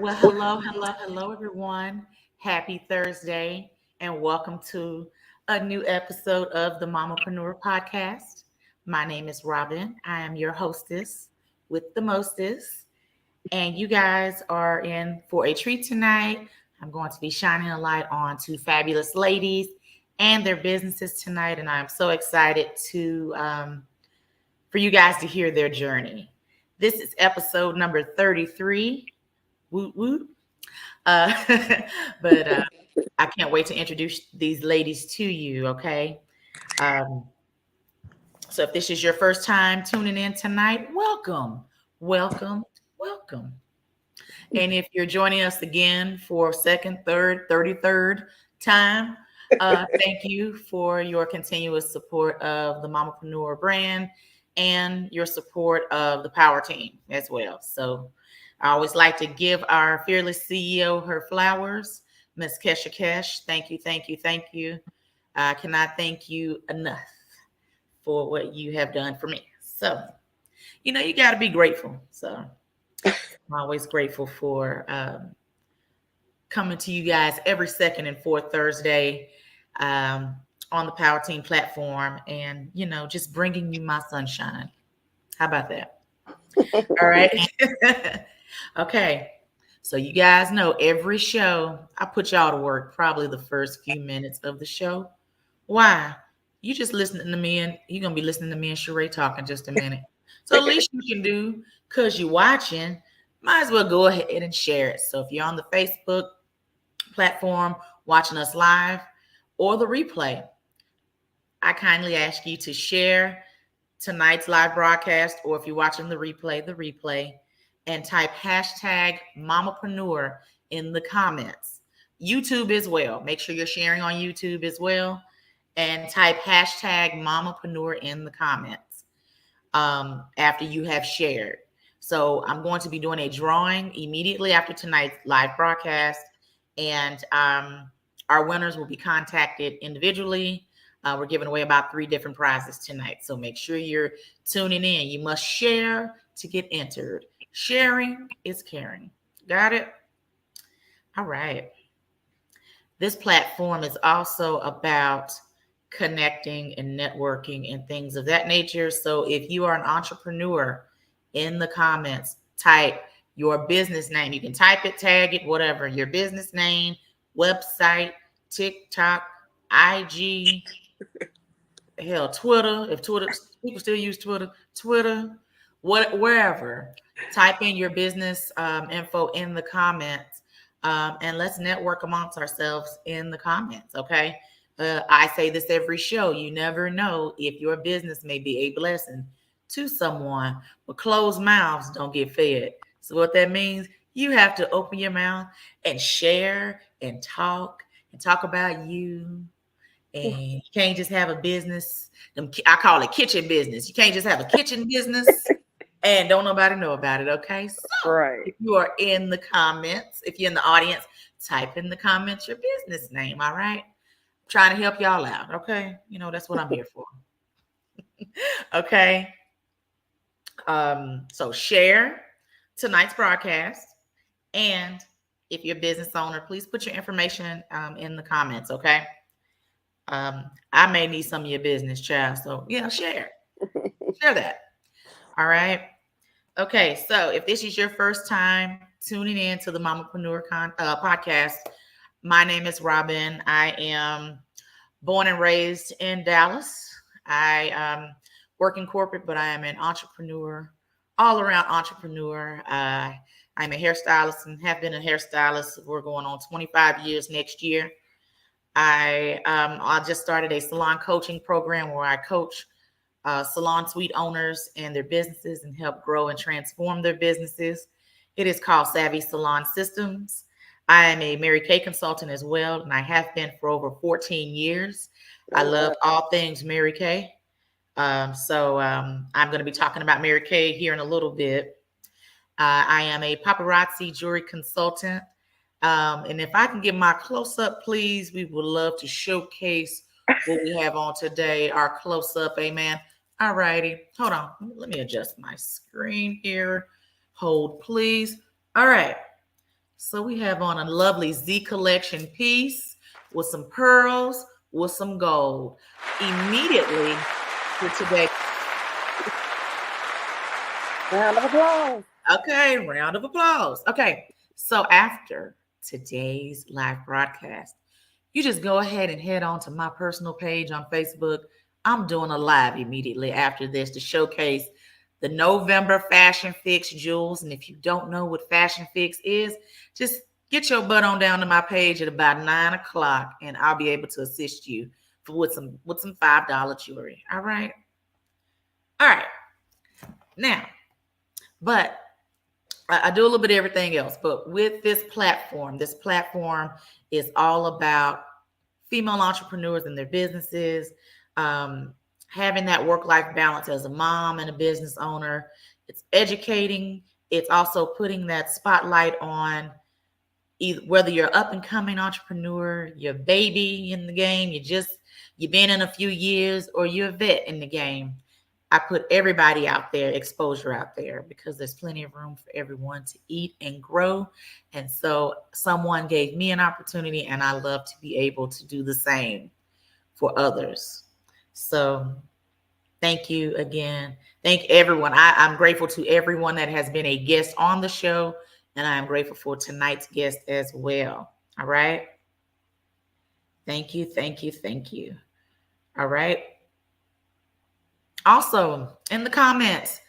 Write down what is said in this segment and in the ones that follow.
Well, hello, everyone. Happy Thursday, and welcome to a new episode of the Mamapreneur Podcast. My name is Robbin. I am your hostess with the mostest, and you guys are in for a treat tonight. I'm going to be shining a light on two fabulous ladies and their businesses tonight, and I'm so excited to for you guys to hear their journey. This is episode number 33. Woot woot. Uh, but I can't wait to introduce these ladies to you. Okay. Um, so if this is your first time tuning in tonight, welcome, welcome, welcome. And if you're joining us again for second, third, 33rd time, thank you for your continuous support of the Mamapreneur brand and your support of the Power Team as well. So I always like to give our fearless CEO her flowers, Miss Kesha Cash. Thank you, thank you, thank you. I cannot thank you enough for what you have done for me. So, you got to be grateful. So I'm always grateful for coming to you guys every second and fourth Thursday on the Power Team platform and, just bringing you my sunshine. How about that? All right. Okay. So you guys know every show, I put y'all to work probably the first few minutes of the show. Why? You just listening to me and you're going to be listening to me and Sheree talk in just a minute. So at least you can do, because you're watching, might as well go ahead and share it. So if you're on the Facebook platform watching us live or the replay, I kindly ask you to share tonight's live broadcast, or if you're watching the replay, and type hashtag Mamapreneur in the comments. YouTube as well. Make sure you're sharing on YouTube as well, and type hashtag Mamapreneur in the comments after you have shared. So I'm going to be doing a drawing immediately after tonight's live broadcast, and our winners will be contacted individually. We're giving away about 3 different prizes tonight. So make sure you're tuning in. You must share to get entered. Sharing is caring. Got it? All right. This platform is also about connecting and networking and things of that nature. So if you are an entrepreneur, in the comments, type your business name. You can type it, tag it, whatever. Your business name, website, TikTok, IG, hell, Twitter, if Twitter, people still use Twitter, wherever. Type in your business info in the comments, and let's network amongst ourselves in the comments, okay? I say this every show. You never know if your business may be a blessing to someone, but closed mouths don't get fed. So what that means, you have to open your mouth and share and talk about you. And you can't just have a business. I call it kitchen business. You can't just have a kitchen business and don't nobody know about it. Okay. So Right. if you are in the comments, if you're in the audience, type in the comments your business name. All right. I'm trying to help y'all out. Okay. That's what I'm here for. Okay. So share tonight's broadcast. And if you're a business owner, please put your information in the comments. Okay. I may need some of your business, child. So share that. All right. Okay. So if this is your first time tuning in to the Mamapreneur podcast, my name is Robbin. I am born and raised in Dallas. I work in corporate, but I am an entrepreneur, all around entrepreneur. I'm a hairstylist and have been a hairstylist. We're going on 25 years next year. I just started a salon coaching program where I coach salon suite owners and their businesses and help grow and transform their businesses. It is called Savvy Salon Systems. I am a Mary Kay consultant as well, and I have been for over 14 years. I love all things Mary Kay. So I'm going to be talking about Mary Kay here in a little bit. I am a paparazzi jewelry consultant. And if I can get my close-up, please, we would love to showcase what we have on today, our close-up, amen. All righty. Hold on. Let me adjust my screen here. Hold, please. All right. So we have on a lovely Z collection piece with some pearls, with some gold. Immediately for today. Round of applause. Okay, round of applause. Okay, so after today's live broadcast, you just go ahead and head on to my personal page on Facebook. I'm doing a live immediately after this to showcase the November Fashion Fix jewels. And if you don't know what Fashion Fix is, just get your butt on down to my page at about 9 o'clock, and I'll be able to assist you with some $5 jewelry. All right. Now, but I do a little bit of everything else. But with this platform is all about female entrepreneurs and their businesses, having that work-life balance as a mom and a business owner. It's educating. It's also putting that spotlight on whether you're up and coming entrepreneur, you're a baby in the game, you've been in a few years, or you're a vet in the game. I put everybody out there, exposure out there, because there's plenty of room for everyone to eat and grow. And so someone gave me an opportunity, and I love to be able to do the same for others. So thank you again. Thank everyone. I'm grateful to everyone that has been a guest on the show, and I am grateful for tonight's guest as well. All right. Thank you. All right. Also, in the comments,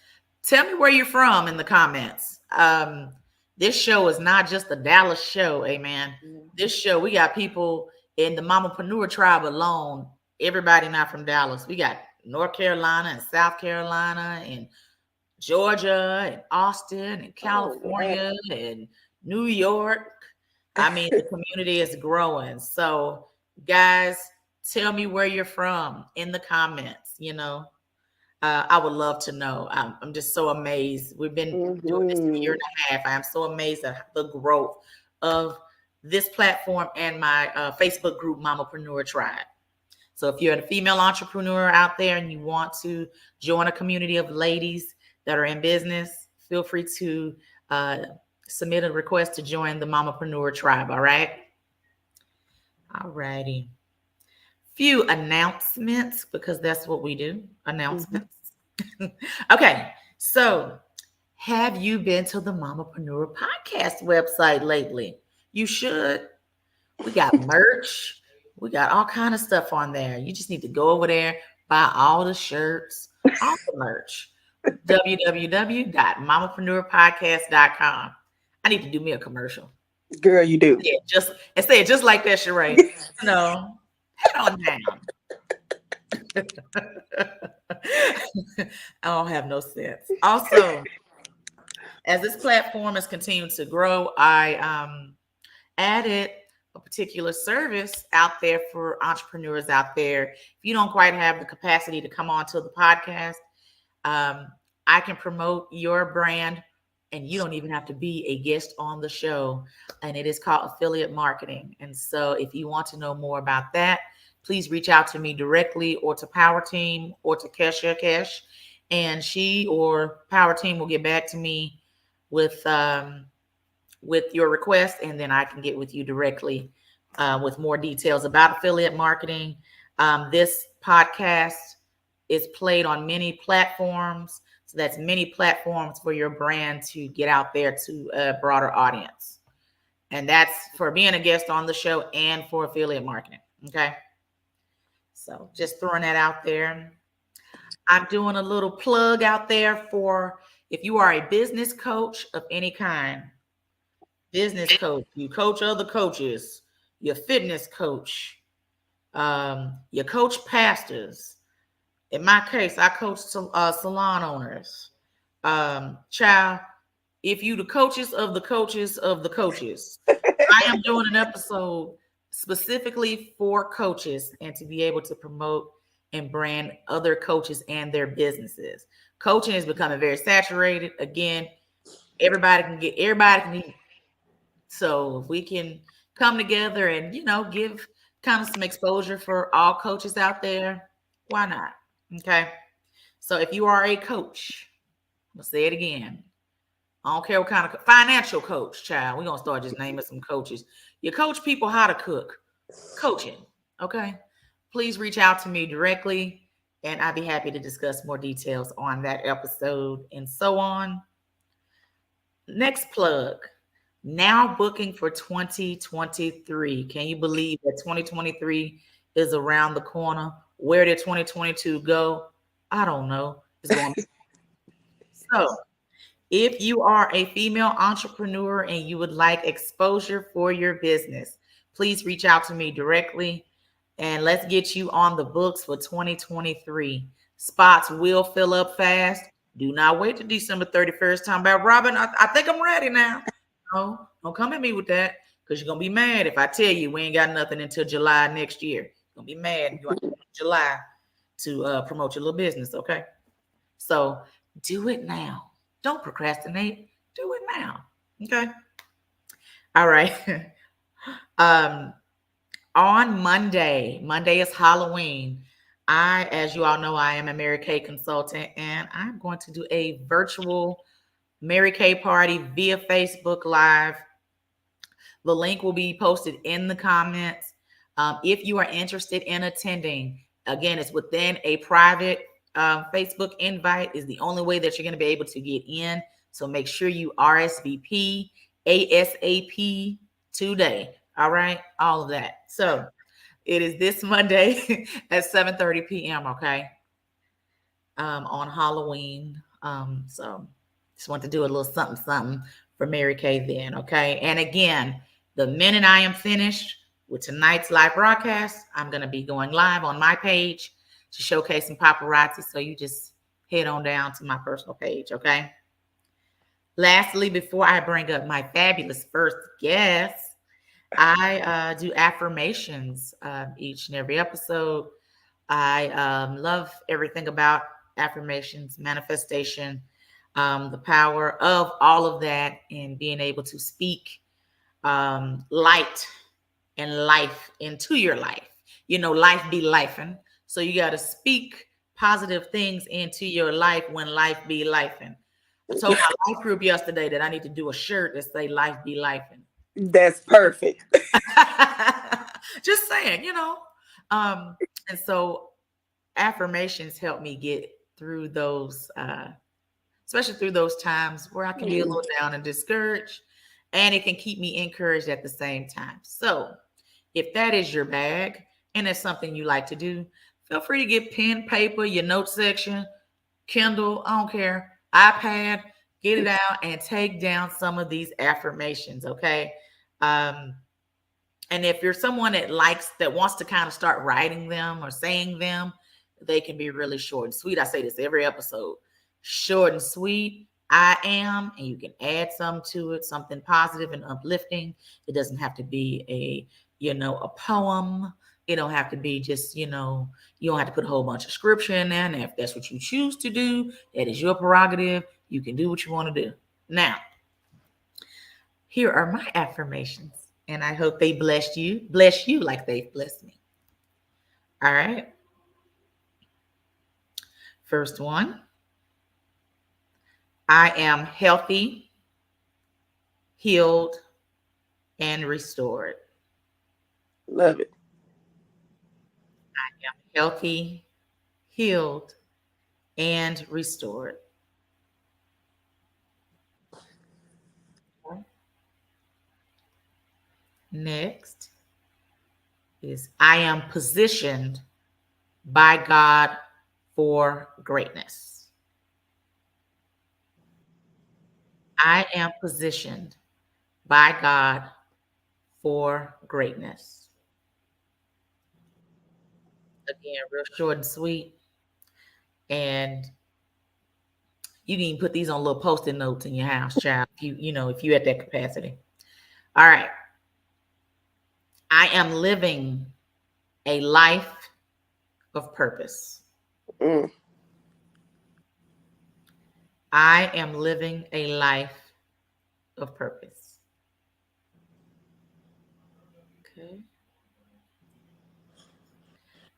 tell me where you're from in the comments. This show is not just a Dallas show, amen. This show, we got people in the Mamapreneur tribe alone. Everybody not from Dallas. We got North Carolina and South Carolina and Georgia and Austin and California and New York. I mean, the community is growing. So, guys, tell me where you're from in the comments, I would love to know. I'm just so amazed. We've been doing this a year and a half. I am so amazed at the growth of this platform and my Facebook group, Mamapreneur Tribe. So if you're a female entrepreneur out there and you want to join a community of ladies that are in business, feel free to submit a request to join the Mamapreneur Tribe. All right. All righty. Few announcements, because that's what we do. Announcements. Okay. So have you been to the Mamapreneur Podcast website lately? You should. We got merch. We got all kind of stuff on there. You just need to go over there, buy all the shirts, all the merch. www.mamapreneurpodcast.com. I need to do me a commercial. Girl, you do. Yeah, say it just like that, Sheree. Head on down. I don't have no sense. Also, as this platform has continued to grow, I added a particular service out there for entrepreneurs out there. If you don't quite have the capacity to come on to the podcast, I can promote your brand, and you don't even have to be a guest on the show. And it is called affiliate marketing. And so if you want to know more about that, please reach out to me directly, or to Power Team, or to Kesh, and she or Power Team will get back to me with your request, and then I can get with you directly with more details about affiliate marketing. This podcast is played on many platforms, so that's many platforms for your brand to get out there to a broader audience, and that's for being a guest on the show and for affiliate marketing. Okay. So just throwing that out there. I'm doing a little plug out there for if you are a business coach of any kind, business coach, you coach other coaches, your fitness coach, you coach pastors. In my case, I coach salon owners. Child, if you the coaches of the coaches of the coaches, I am doing an episode specifically for coaches and to be able to promote and brand other coaches and their businesses. Coaching is becoming very saturated. Again, everybody can eat. So if we can come together and, give kind of some exposure for all coaches out there, why not? Okay. So if you are a coach, I'm gonna say it again. I don't care what kind of financial coach, child. We're going to start just naming some coaches. You coach people how to cook. Coaching, okay? Please reach out to me directly, and I'd be happy to discuss more details on that episode and so on. Next plug. Now booking for 2023. Can you believe that 2023 is around the corner? Where did 2022 go? I don't know. It's going. So, if you are a female entrepreneur and you would like exposure for your business, please reach out to me directly and let's get you on the books for 2023. Spots will fill up fast. Do not wait to December 31st. Talking about Robbin, I think I'm ready now. No, don't come at me with that because you're going to be mad if I tell you we ain't got nothing until July next year. You're going to be mad. You want July to promote your little business, okay? So do it now. Don't procrastinate. Do it now. Okay. All right. On Monday is Halloween. As you all know, I am a Mary Kay consultant, and I'm going to do a virtual Mary Kay party via Facebook Live. The link will be posted in the comments. If you are interested in attending, again, it's within a private Facebook invite is the only way that you're going to be able to get in. So make sure you RSVP ASAP today. All right. All of that. So it is this Monday at 7:30 p.m. Okay. On Halloween. So just want to do a little something for Mary Kay then. Okay. And again, the minute I am finished with tonight's live broadcast, I'm going to be going live on my page to showcase some paparazzi. So you just head on down to my personal page, okay? Lastly, before I bring up my fabulous first guest, I do affirmations each and every episode. I love everything about affirmations, manifestation, the power of all of that, and being able to speak light and life into your life. You know, life be lifing. So you got to speak positive things into your life when life be lifing. I told my life group yesterday that I need to do a shirt that say life be lifing. That's perfect. Just saying, you know. And so affirmations help me get through those, especially through those times where I can be a little down and discouraged, and it can keep me encouraged at the same time. So if that is your bag and it's something you like to do, feel free to get pen, paper, your note section, Kindle, I don't care, iPad, get it out and take down some of these affirmations, okay? And if you're someone that wants to kind of start writing them or saying them, they can be really short and sweet. I say this every episode, short and sweet. I am, and you can add some to it, something positive and uplifting. It doesn't have to be a poem. It don't have to be just, you don't have to put a whole bunch of scripture in there. And if that's what you choose to do, that is your prerogative. You can do what you want to do. Now, here are my affirmations, and I hope they bless you like they've blessed me. All right. First one. I am healthy, healed, and restored. Love it. I am healthy, healed, and restored. Next is I am positioned by God for greatness. I am positioned by God for greatness. Again, real short and sweet. And you can even put these on little post-it notes in your house, child, if you're at that capacity. All right. I am living a life of purpose. I am living a life of purpose. Okay.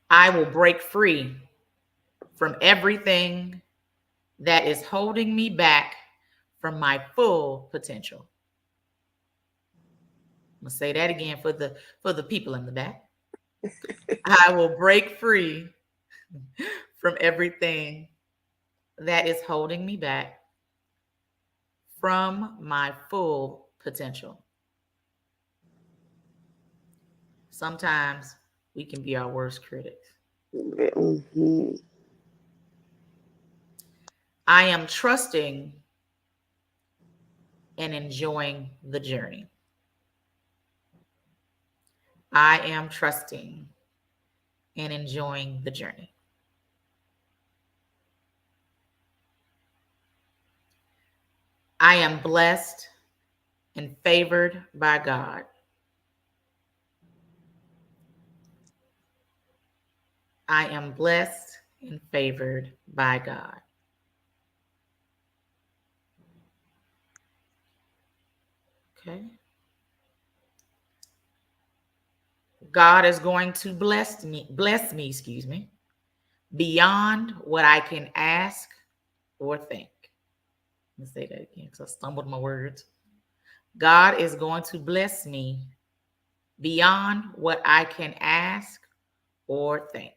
I will break free from everything that is holding me back from my full potential. I'm gonna say that again for the people in the back. I will break free from everything that is holding me back from my full potential. Sometimes we can be our worst critics. Mm-hmm. I am trusting and enjoying the journey. I am trusting and enjoying the journey. I am blessed and favored by God. I am blessed and favored by God. Okay. God is going to bless me, beyond what I can ask or think. Let me say that again because I stumbled my words. God is going to bless me beyond what I can ask or think.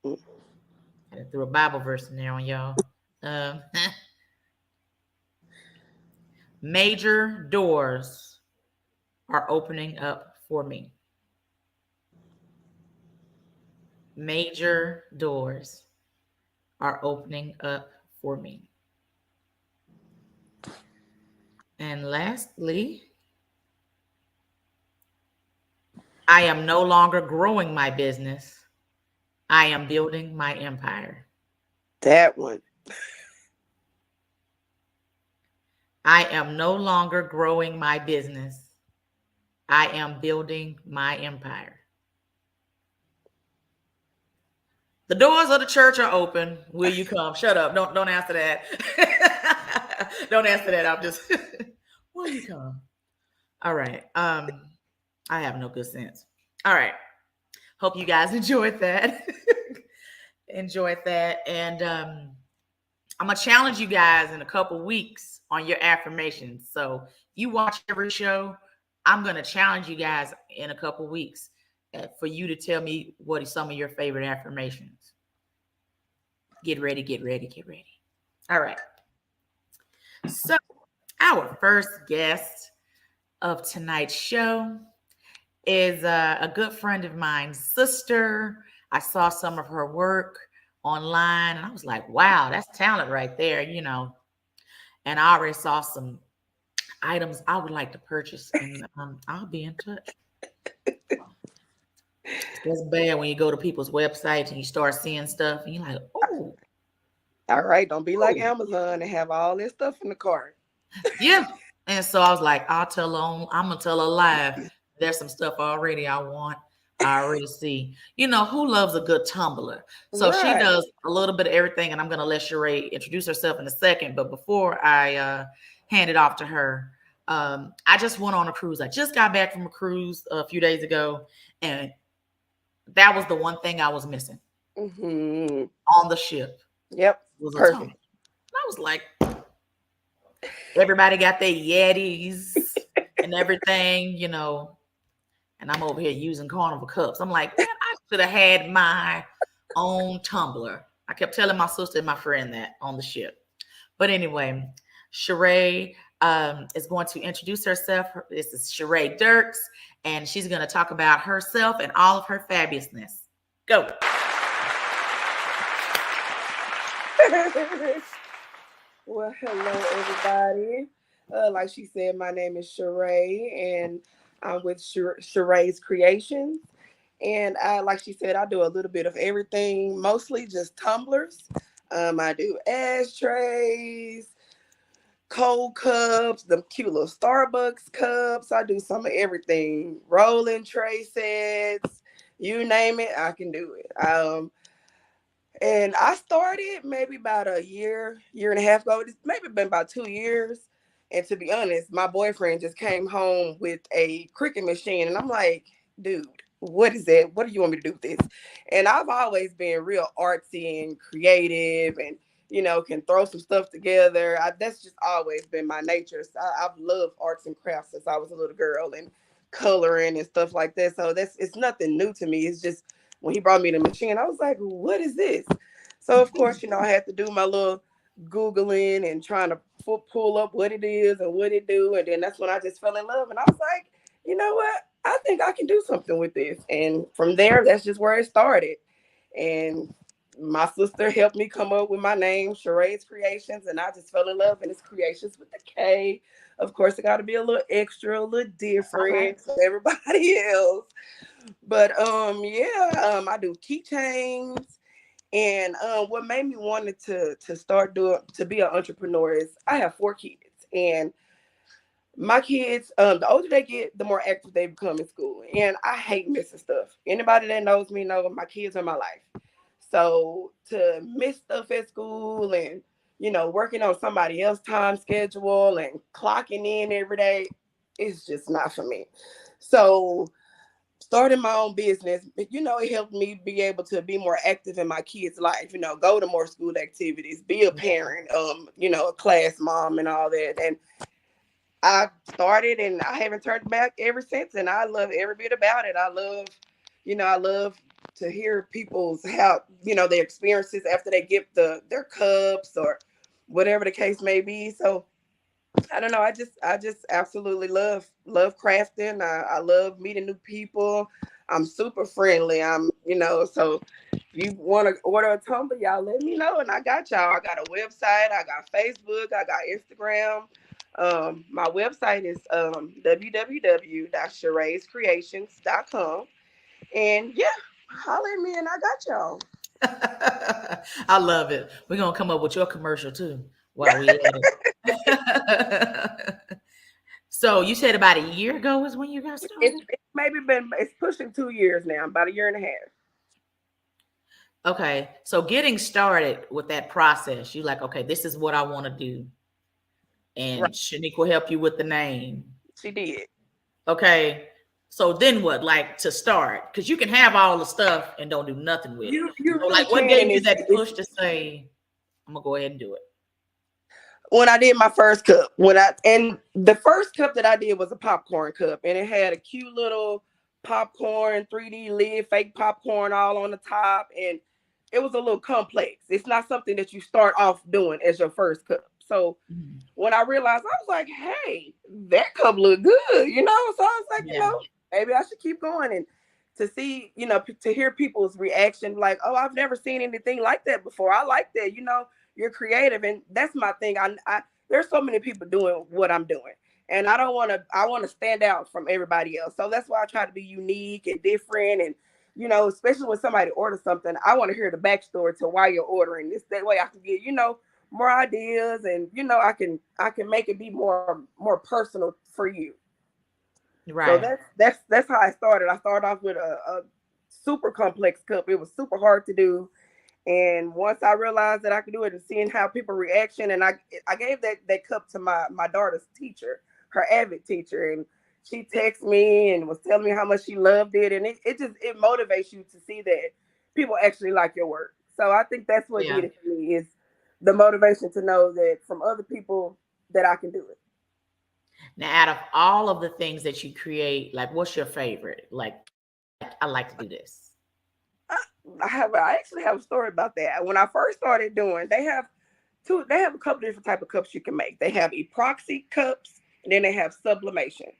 I threw a Bible verse in there on y'all. Major doors are opening up for me. Major doors are opening up for me. And lastly, I am no longer growing my business. I am building my empire. That one. I am no longer growing my business. I am building my empire. The doors of the church are open. Will you come? Shut up. Don't answer that. Don't answer that. I'm just will you come? All right. I have no good sense. All right. Hope you guys enjoyed that. Enjoyed that. And I'm gonna challenge you guys in a couple weeks on your affirmations. So you watch every show. I'm gonna challenge you guys in a couple weeks for you to tell me what are some of your favorite affirmations. Get ready, get ready, get ready. All right. So our first guest of tonight's show is a good friend of mine's sister. I saw some of her work online and I was like, wow, that's talent right there, you know. And I already saw some items I would like to purchase and I'll be in touch. It's bad when you go to people's websites and you start seeing stuff and you're like, oh. All right, don't be like Amazon and have all this stuff in the cart. Yeah. And so I was like, I'm gonna tell her live. There's some stuff already I want. I already see. You know, who loves a good tumbler? So she does a little bit of everything, and I'm gonna let Sheree introduce herself in a second. But before I hand it off to her, I just went on a cruise. I just got back from a cruise a few days ago, and that was the one thing I was missing on the ship. Yep. Was a perfect. tumbler. I was like, everybody got their Yetis and everything, you know, and I'm over here using carnival cups. I'm like, man, I should have had my own tumbler. I kept telling my sister and my friend that on the ship. But anyway, Sheree is going to introduce herself. This is Sheree Dirks, and she's going to talk about herself and all of her fabulousness. Go. Well, hello, everybody. Like she said, my name is Sheree, and I'm with Sheree's Creations. And like she said, I do a little bit of everything, mostly just tumblers. I do ashtrays, cold cups, the cute little Starbucks cups. I do some of everything. Rolling tray sets, you name it, I can do it. And I started maybe about a year and a half ago. It's maybe been about 2 years. And to be honest, my boyfriend just came home with a Cricut machine. And I'm like, dude, what is that? What do you want me to do with this? And I've always been real artsy and creative and can throw some stuff together. That's just always been my nature. So I've loved arts and crafts since I was a little girl, and coloring and stuff like that. So it's nothing new to me. It's just when he brought me the machine, I was like, what is this? So of course, I had to do my little Googling and trying to pull up what it is and what it do. And then that's when I just fell in love. And I was like, you know what? I think I can do something with this. And from there, that's just where it started. And my sister helped me come up with my name, Sheree's Creations, and I just fell in love. And it's Creations with the K. Of course, it got to be a little extra, a little different from everybody else. But I do keychains. And what made me wanted to start to be an entrepreneur is I have 4 kids, and my kids, the older they get, the more active they become in school. And I hate missing stuff. Anybody that knows me know my kids are my life. So to miss stuff at school and, working on somebody else's time schedule and clocking in every day, it's just not for me. So starting my own business, it helped me be able to be more active in my kids' life, go to more school activities, be a parent, a class mom and all that. And I started and I haven't turned back ever since. And I love every bit about it. I love to hear people's their experiences after they get their cups or whatever the case may be. So I don't know. I just absolutely love crafting. I love meeting new people. I'm super friendly. So if you want to order a tumbler, y'all let me know. And I got y'all. I got a website. I got Facebook. I got Instagram. My website is www.shereescreations.com. And yeah, holler at me and I got y'all. I love it. We're gonna come up with your commercial too while we at it. So you said about a year ago is when you got started? It's pushing 2 years now, about a year and a half. Okay. So getting started with that process, you like, okay, this is what I want to do. And right. Shanique will help you with the name. She did. Okay. So then what? Like to start, because you can have all the stuff and don't do nothing with it. You really like what gave you that push to say, I'm gonna go ahead and do it? When I did my first cup, and the first cup that I did was a popcorn cup, and it had a cute little popcorn 3D lid, fake popcorn all on the top, and it was a little complex. It's not something that you start off doing as your first cup. So when I realized, I was like, hey, that cup looked good, So I was like, maybe I should keep going. And to see, to hear people's reaction, like, oh, I've never seen anything like that before. I like that, you're creative. And that's my thing. I there's so many people doing what I'm doing. And I want to stand out from everybody else. So that's why I try to be unique and different. And, especially when somebody orders something, I want to hear the backstory to why you're ordering this. That way I can get, more ideas, and I can make it be more personal for you. Right. So that's how I started. I started off with a super complex cup. It was super hard to do. And once I realized that I could do it and seeing how people reaction, and I gave that cup to my daughter's teacher, her Avid teacher, and she texted me and was telling me how much she loved it. And it motivates you to see that people actually like your work. So I think that's what did it for me, is the motivation to know that from other people that I can do it. Now, out of all of the things that you create, like, what's your favorite? Like, I like to do this. I actually have a story about that. When I first started doing, they have a couple different type of cups you can make. They have epoxy cups, and then they have sublimation.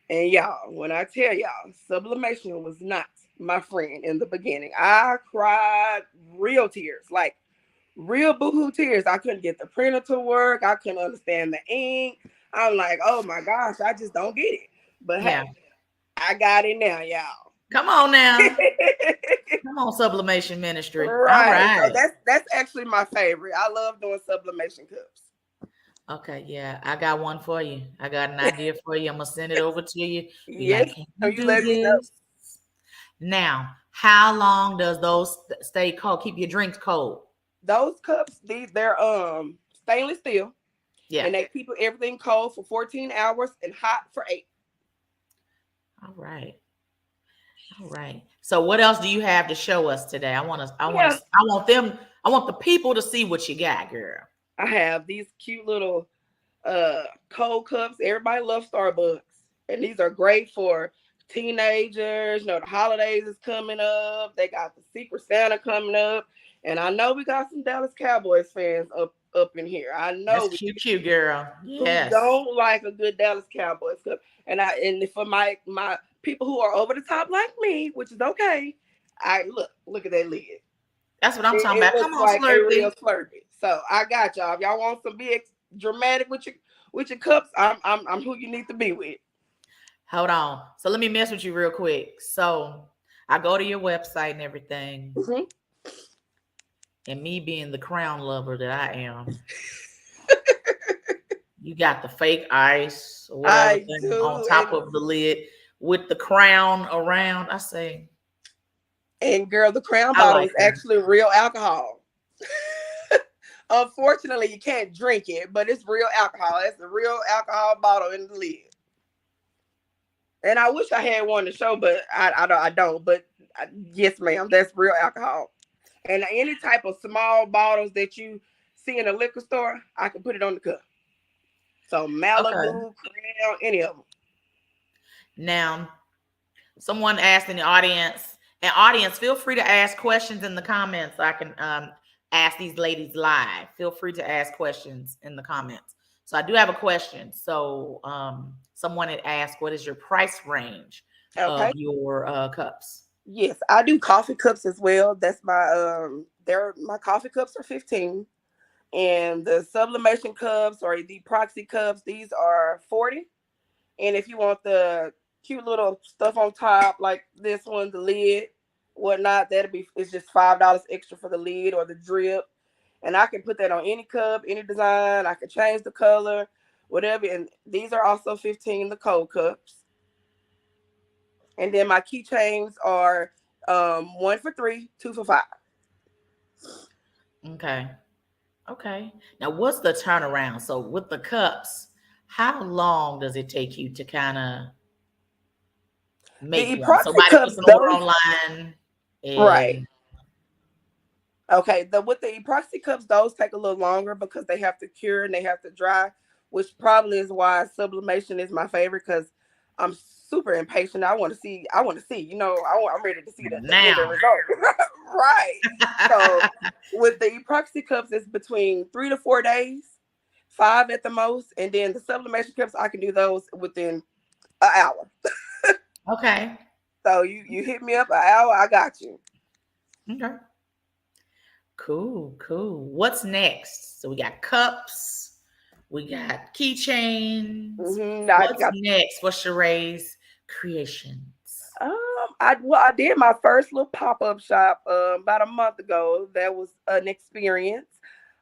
And y'all, when I tell y'all, sublimation was not my friend in the beginning. I cried real tears, like real boohoo tears. I couldn't get the printer to work. I couldn't understand the ink. I'm like, oh my gosh, I just don't get it. But hey, I got it now, y'all. Come on now. Come on, Sublimation Ministry. Right. All right. So that's actually my favorite. I love doing sublimation cups. Okay, yeah. I got one for you. I got an idea for you. I'm gonna send it over to you. Yes. Like, you let me know. Now, how long does those stay cold? Keep your drinks cold. Those cups, they're stainless steel. Yeah. And they keep everything cold for 14 hours and hot for 8. All right. So what else do you have to show us today? I want I want the people to see what you got, girl. I have these cute little cold cups. Everybody loves Starbucks. And these are great for teenagers. You know, the holidays is coming up. They got the Secret Santa coming up. And I know we got some Dallas Cowboys fans up in here. I know That's we cute, girl. who Yes. don't like a good Dallas Cowboys cup. And for my people who are over the top like me, which is okay, I look at that lid. That's what I'm talking It about. looks Come on, like a real Slurpee. Slurpee. So I got y'all. If y'all want some big dramatic with your cups, I'm who you need to be with. Hold on. So let me mess with you real quick. So I go to your website and everything. Mm-hmm. And me being the crown lover that I am, you got the fake ice or whatever I thing do. on top of the lid with the crown around. I say, And girl, the Crown I bottle like is her. actually real alcohol. Unfortunately, you can't drink it, but it's real alcohol. It's a real alcohol bottle in the lid. And I wish I had one to show, but I don't. But yes, ma'am, that's real alcohol. And any type of small bottles that you see in a liquor store, I can put it on the cup. So Malibu, Crown, any of them. Now, someone asked in the audience, and audience, feel free to ask questions in the comments. So I can ask these ladies live. Feel free to ask questions in the comments. So I do have a question. So someone had asked, what is your price range of your cups? Yes, I do coffee cups as well. That's my coffee cups are 15. And the sublimation cups or the proxy cups, these are 40. And if you want the cute little stuff on top, like this one, the lid, whatnot, it's just $5 extra for the lid or the drip. And I can put that on any cup, any design. I can change the color, whatever. And these are also 15, the cold cups. And then my keychains are 1 for 3, 2 for 5. Okay. Now, what's the turnaround? So with the cups, how long does it take you to kind of make one? Somebody puts an order online. Right. Okay. With the epoxy cups, those take a little longer because they have to cure and they have to dry, which probably is why sublimation is my favorite because I'm super impatient. I want to see. You know, I'm ready to see the result. Right. So with the epoxy cups, it's between 3 to 4 days, 5 at the most, and then the sublimation cups, I can do those within an hour. Okay. So you hit me up an hour, I got you. Okay. Cool. What's next? So we got cups, we got keychains. Mm-hmm. What's next for Sheree's creations? I did my first little pop-up shop about a month ago. That was an experience.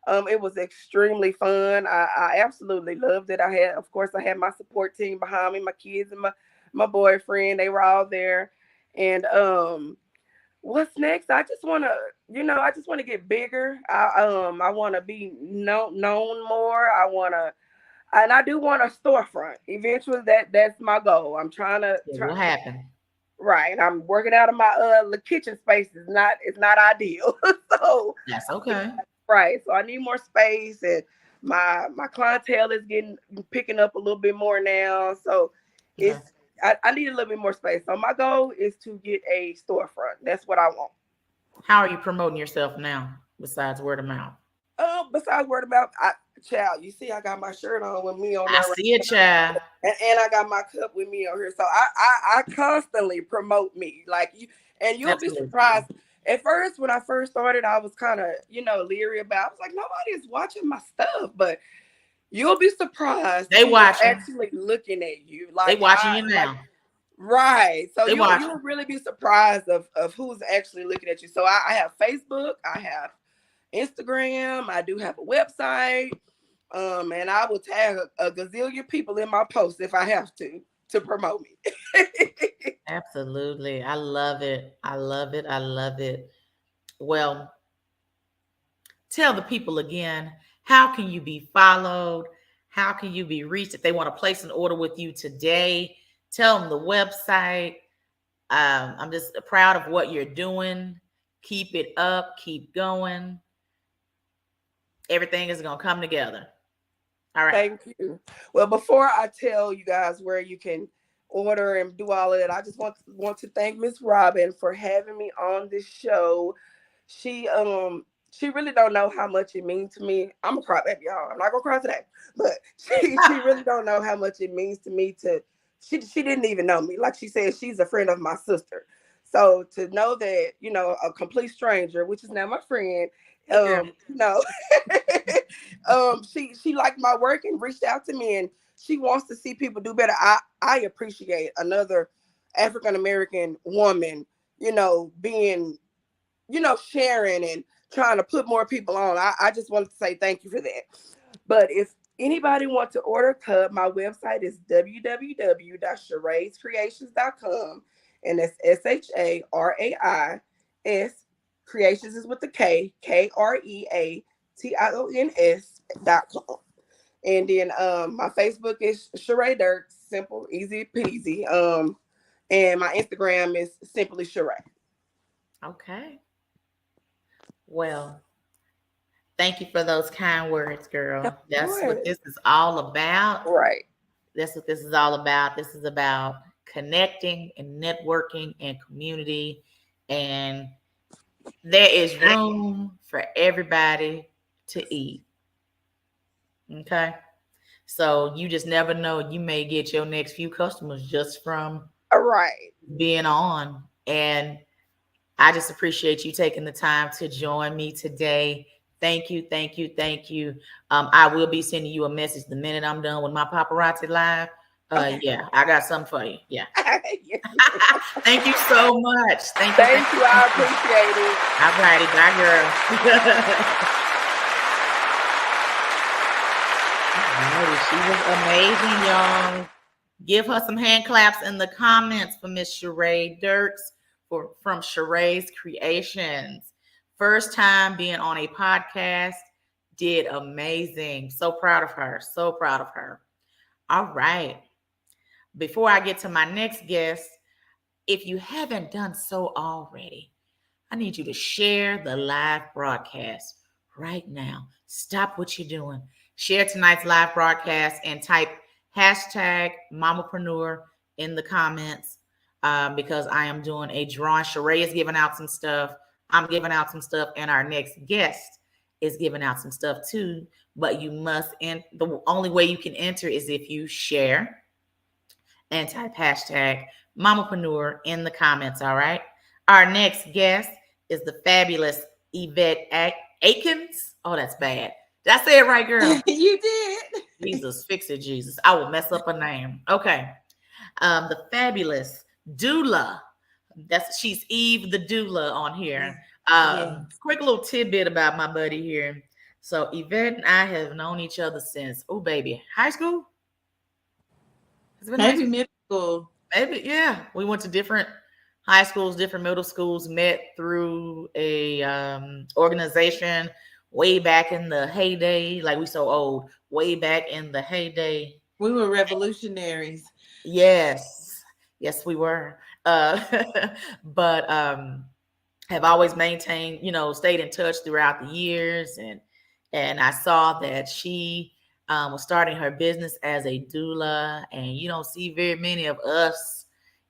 It was extremely fun. I absolutely loved it. Of course, I had my support team behind me, my kids and my boyfriend. They were all there. And what's next? I just want to get bigger. I want to be known more. And I do want a storefront. Eventually, that's my goal. I'm trying to. It will happen. Right, and I'm working out of my the kitchen space is not ideal. So that's okay. Right, so I need more space, and my clientele is picking up a little bit more now. So I need a little bit more space. So my goal is to get a storefront. That's what I want. How are you promoting yourself now besides word of mouth? Besides word of mouth, child, you see, I got my shirt on with me on there. I see it, child. And I got my cup with me on here. So I constantly promote me. Like you'll be surprised. At first, when I first started, I was kind of, leery about. I was like, nobody is watching my stuff, but you'll be surprised. They watching, actually looking at you. Like they watching you now. Right. So you'll really be surprised of who's actually looking at you. So I have Facebook, I have Instagram, I do have a website. And I will tag a gazillion people in my posts if I have to promote me. Absolutely. I love it. Well, tell the people again, how can you be followed? How can you be reached if they want to place an order with you today? Tell them the website. I'm just proud of what you're doing. Keep it up. Keep going. Everything is gonna come together. All right. Thank you. Well, before I tell you guys where you can order and do all of that, I just want to thank Miss Robbin for having me on this show. She really don't know how much it means to me. I'm a crybaby, y'all. I'm not gonna cry today, but she really don't know how much it means to me to. She didn't even know me. Like she said, she's a friend of my sister. So to know that, a complete stranger, which is now my friend, Hey, girl. you know, she liked my work and reached out to me, and she wants to see people do better. I appreciate another African American woman, being, sharing and trying to put more people on. I just wanted to say thank you for that. But if anybody wants to order a cup, my website is www.sharais.creations.com, and that's SHARAIS. Creations is with the KREATIONS.com. And then my Facebook is Sheree Dirk, simple, easy peasy. And my Instagram is simply Sheree. Okay. Well, thank you for those kind words, girl. That's what this is all about. Right. That's what this is all about. This is about connecting and networking and community. And there is room for everybody to eat. Okay. So you just never know. You may get your next few customers just from being on. And I just appreciate you taking the time to join me today. Thank you, thank you, thank you. I will be sending you a message the minute I'm done with my paparazzi live. Okay. Yeah, I got something for you. Yeah. Yes. Thank you so much. Thank you. I appreciate it. All righty, bye, girl. She was amazing, y'all. Give her some hand claps in the comments for Miss Sheree Dirks from Sheree's Creations. First time being on a podcast, did amazing. So proud of her. So proud of her. All right. Before I get to my next guest, if you haven't done so already, I need you to share the live broadcast right now. Stop what you're doing. Share tonight's live broadcast and type hashtag Mamapreneur in the comments because I am doing a drawing. Sheree is giving out some stuff. I'm giving out some stuff. And our next guest is giving out some stuff too. But you must, the only way you can enter is if you share and type hashtag Mamapreneur in the comments. All right. Our next guest is the fabulous Yvette Akins. Oh, that's bad. Did I say it right, girl? You did. Jesus, fix it, Jesus. I will mess up her name. Okay. The fabulous doula. She's Eve the doula on here. Quick little tidbit about my buddy here. So Yvette and I have known each other since, oh baby, high school? Maybe middle school. Maybe, yeah. We went to different high schools, different middle schools, met through a organization way back in the heyday. Like we so old, way back in the heyday. We were revolutionaries. Yes, we were. But have always maintained, stayed in touch throughout the years. And I saw that she was starting her business as a doula. And you don't see very many of us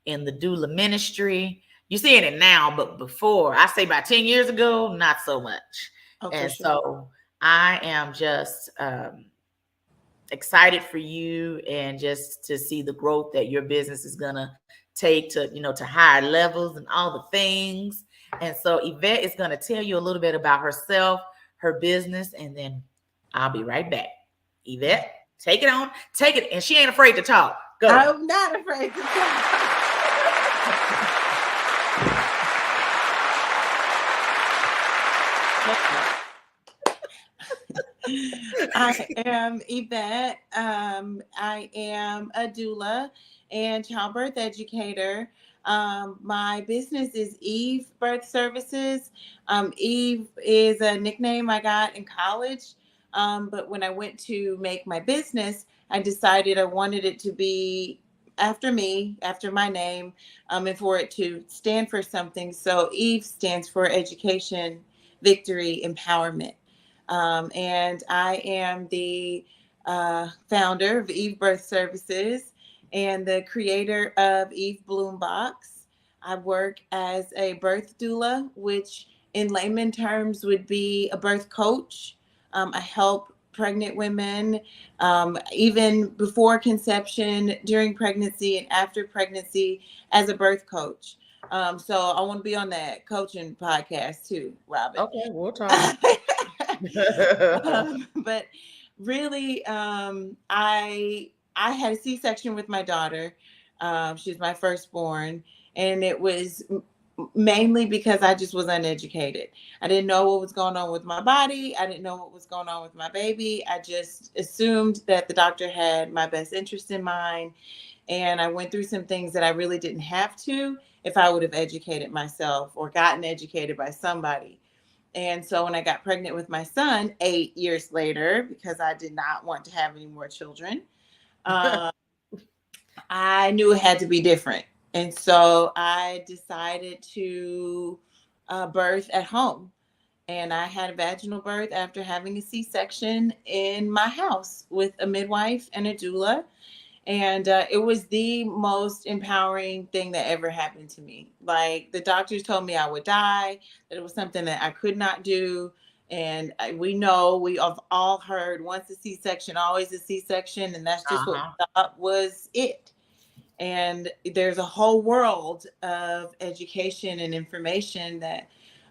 in the doula ministry. You're seeing it now, but before, I say about 10 years ago, not so much. And so I am just excited for you and just to see the growth that your business is going to take to, to higher levels and all the things. And so Yvette is going to tell you a little bit about herself, her business, and then I'll be right back. Yvette, take it on. Take it. And she ain't afraid to talk. Go. I'm not afraid to talk. I am Yvette. I am a doula and childbirth educator. My business is Eve Birth Services. Eve is a nickname I got in college. But when I went to make my business, I decided I wanted it to be after me, after my name, and for it to stand for something. So Eve stands for education, victory, empowerment. And I am the founder of Eve Birth Services and the creator of Eve Bloom Box. I work as a birth doula, which in layman terms would be a birth coach. I help pregnant women, even before conception, during pregnancy, and after pregnancy as a birth coach. So I want to be on that coaching podcast too, Robbin. Okay, we'll talk. But really, I had a C-section with my daughter. She was my firstborn, and it was mainly because I just was uneducated. I didn't know what was going on with my body. I didn't know what was going on with my baby. I just assumed that the doctor had my best interest in mind. And I went through some things that I really didn't have to if I would have educated myself or gotten educated by somebody. And so when I got pregnant with my son 8 years later, because I did not want to have any more children, I knew it had to be different. And so I decided to birth at home. And I had a vaginal birth after having a C-section in my house with a midwife and a doula. And it was the most empowering thing that ever happened to me. Like, the doctors told me I would die, that it was something that I could not do. And we have all heard once a C-section, always a C-section. And that's just what we thought was it. And there's a whole world of education and information that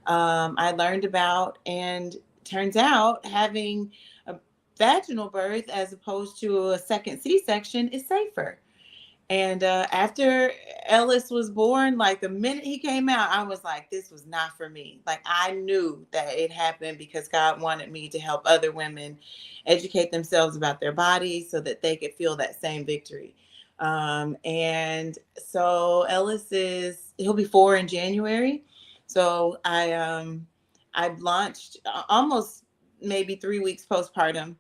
I learned about. And turns out having a vaginal birth as opposed to a second C-section is safer. And after Ellis was born, like the minute he came out, I was like, this was not for me. Like, I knew that it happened because God wanted me to help other women educate themselves about their bodies so that they could feel that same victory. And so Ellis he'll be 4 in January. So I launched almost maybe 3 weeks postpartum.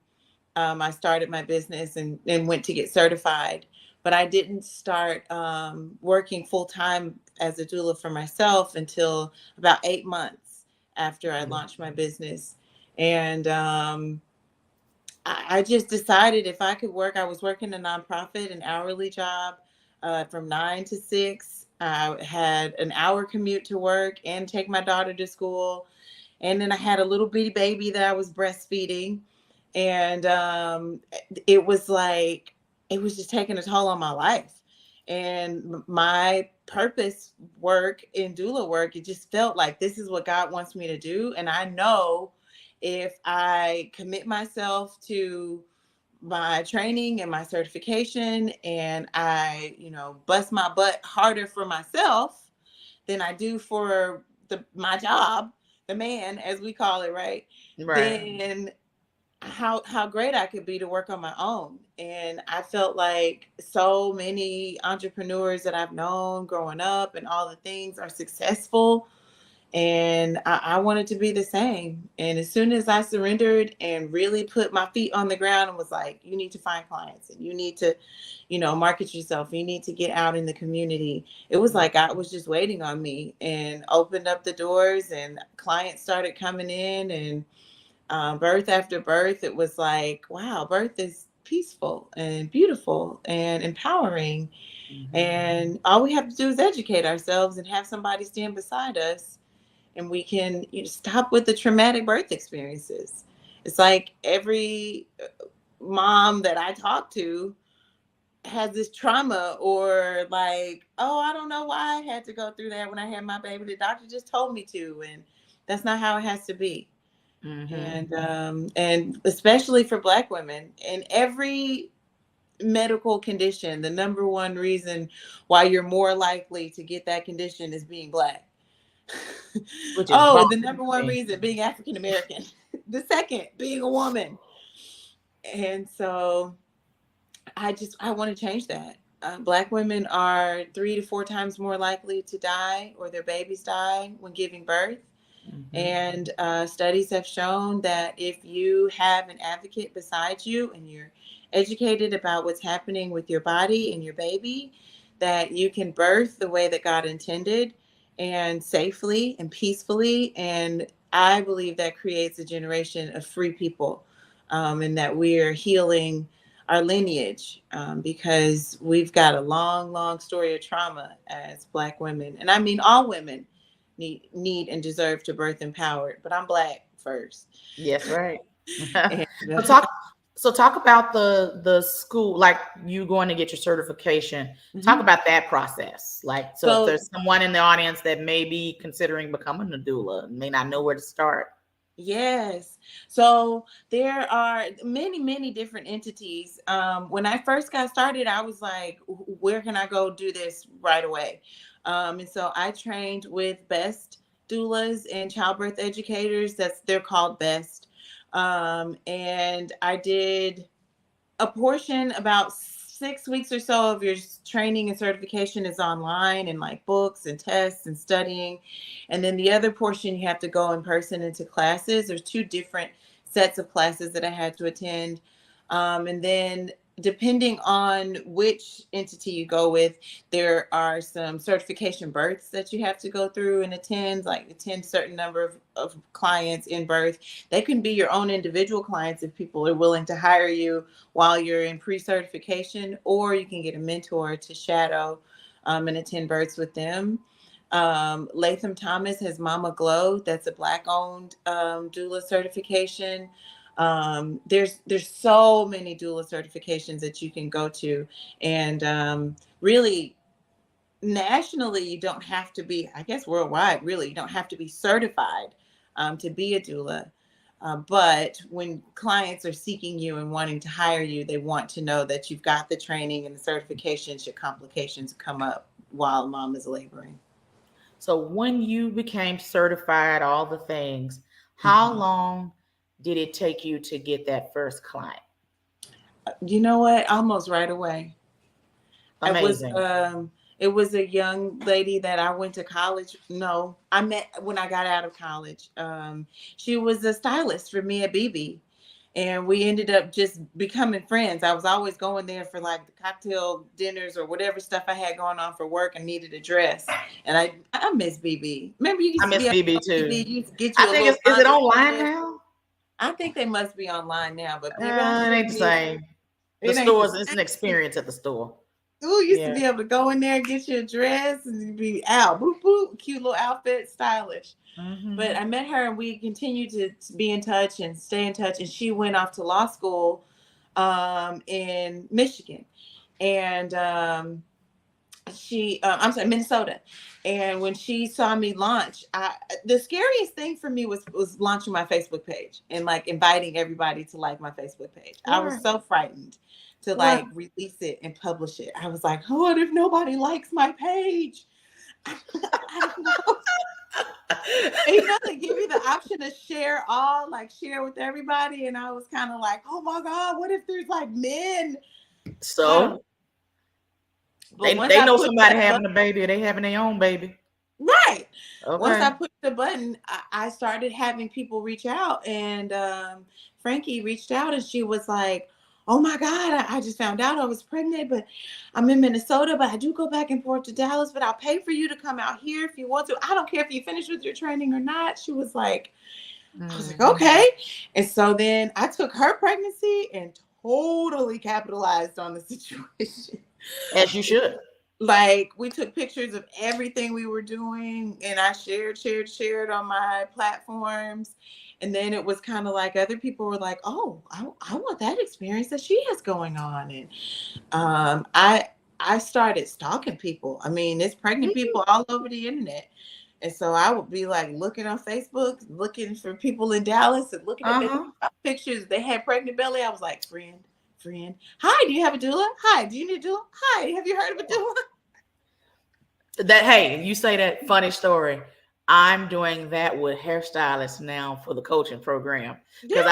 I started my business and went to get certified, but I didn't start working full time as a doula for myself until about 8 months after I launched my business. And I just decided if I could work. I was working a nonprofit, an hourly job from 9 to 6. I had an hour commute to work and take my daughter to school. And then I had a little bitty baby that I was breastfeeding. And it was just taking a toll on my life. And my purpose work in doula work, it just felt like this is what God wants me to do. And I know if I commit myself to my training and my certification and I, bust my butt harder for myself than I do for my job, the man, as we call it, right? Then how great I could be to work on my own. And I felt like so many entrepreneurs that I've known growing up and all the things are successful. And I wanted to be the same. And as soon as I surrendered and really put my feet on the ground and was like, you need to find clients and you need to, market yourself. You need to get out in the community. It was like God was just waiting on me and opened up the doors and clients started coming in. And birth after birth, it was like, wow, birth is peaceful and beautiful and empowering. Mm-hmm. And all we have to do is educate ourselves and have somebody stand beside us. And we can stop with the traumatic birth experiences. It's like every mom that I talk to has this trauma or like, oh, I don't know why I had to go through that when I had my baby. The doctor just told me to. And that's not how it has to be. Mm-hmm. And especially for Black women, in every medical condition, the number one reason why you're more likely to get that condition is being Black. The number one reason being African American. The second being a woman. And so I want to change that. Black women are 3 to 4 times more likely to die or their babies die when giving birth. Mm-hmm. And studies have shown that if you have an advocate beside you and you're educated about what's happening with your body and your baby, that you can birth the way that God intended and safely and peacefully and I believe that creates a generation of free people, and that we're healing our lineage, because we've got a long, long story of trauma as Black women. And I mean, all women need and deserve to birth empowered, but I'm Black first. Yes, right. And, So talk about the school, like you going to get your certification. Talk about that process. Like, so if So there's someone in the audience that may be considering becoming a doula, may not know where to start. yes. So there are many, many different entities. When I first got started, I was like, where can I go do this right away? And so I trained with Best doulas and childbirth educators. They're called Best. And I did a portion, about 6 weeks or so of your training and certification is online, and like books and tests and studying. And then the other portion, you have to go in person into classes. There's two different sets of classes that I had to attend. And then depending on which entity you go with, there are some certification births that you have to go through and attend, like attend certain number of clients in birth. They can be your own individual clients if people are willing to hire you while you're in pre-certification, or you can get a mentor to shadow and attend births with them. Latham Thomas has Mama Glow. That's a Black-owned doula certification. There's so many doula certifications that you can go to, and really nationally, you don't have to be, I guess worldwide, really, you don't have to be certified to be a doula. But when clients are seeking you and wanting to hire you, they want to know that you've got the training and the certification should complications come up while mom is laboring. So when you became certified, all the things, how long did it take you to get that first client? You know what? Almost right away. Amazing. It was a young lady that I went to college. No, I met when I got out of college. She was a stylist for me at BB, and we ended up just becoming friends. I was always going there for like the cocktail dinners or whatever stuff I had going on for work and needed a dress. And I miss BB. Remember, you used I to miss be on BB too. BB, you used to get I you a think little. is it online now? I think they must be online now, but It ain't the same. The It ain't stores, the it's an same. experience at the store. Ooh, used Yeah. to be able to go in there and get you a dress and be out, boop boop, cute little outfit, stylish. But I met her and we continued to be in touch and stay in touch. And she went off to law school in Michigan, and I'm sorry, Minnesota. And when she saw me launch, the scariest thing for me was launching my Facebook page and like inviting everybody to like my Facebook page. I was so frightened to like release it and publish it. I was like, oh, what if nobody likes my page? I don't know. You know, they give you the option to share all, like share with everybody. And I was kind of like, oh my God, what if there's like men? So they know somebody having a baby, or they having their own baby. Right. Okay. Once I pushed the button, I started having people reach out, and Frankie reached out, and she was like, oh my God, I just found out I was pregnant, but I'm in Minnesota, but I do go back and forth to Dallas, but I'll pay for you to come out here if you want to. I don't care if you finish with your training or not. She was like, I was like, okay. And so then I took her pregnancy and totally capitalized on the situation. As you should. Like, we took pictures of everything we were doing, and I shared on my platforms. And then it was kind of like other people were like, oh, I want that experience that she has going on. And I started stalking people. I mean, there's pregnant people all over the internet. And so I would be like looking on Facebook, looking for people in Dallas and looking at their pictures. They had pregnant belly. I was like, friend. Hi, do you have a doula? Hi, do you need a doula? Hi, have you heard of a doula? That, hey, you say that funny story. I'm doing that with hairstylists now for the coaching program because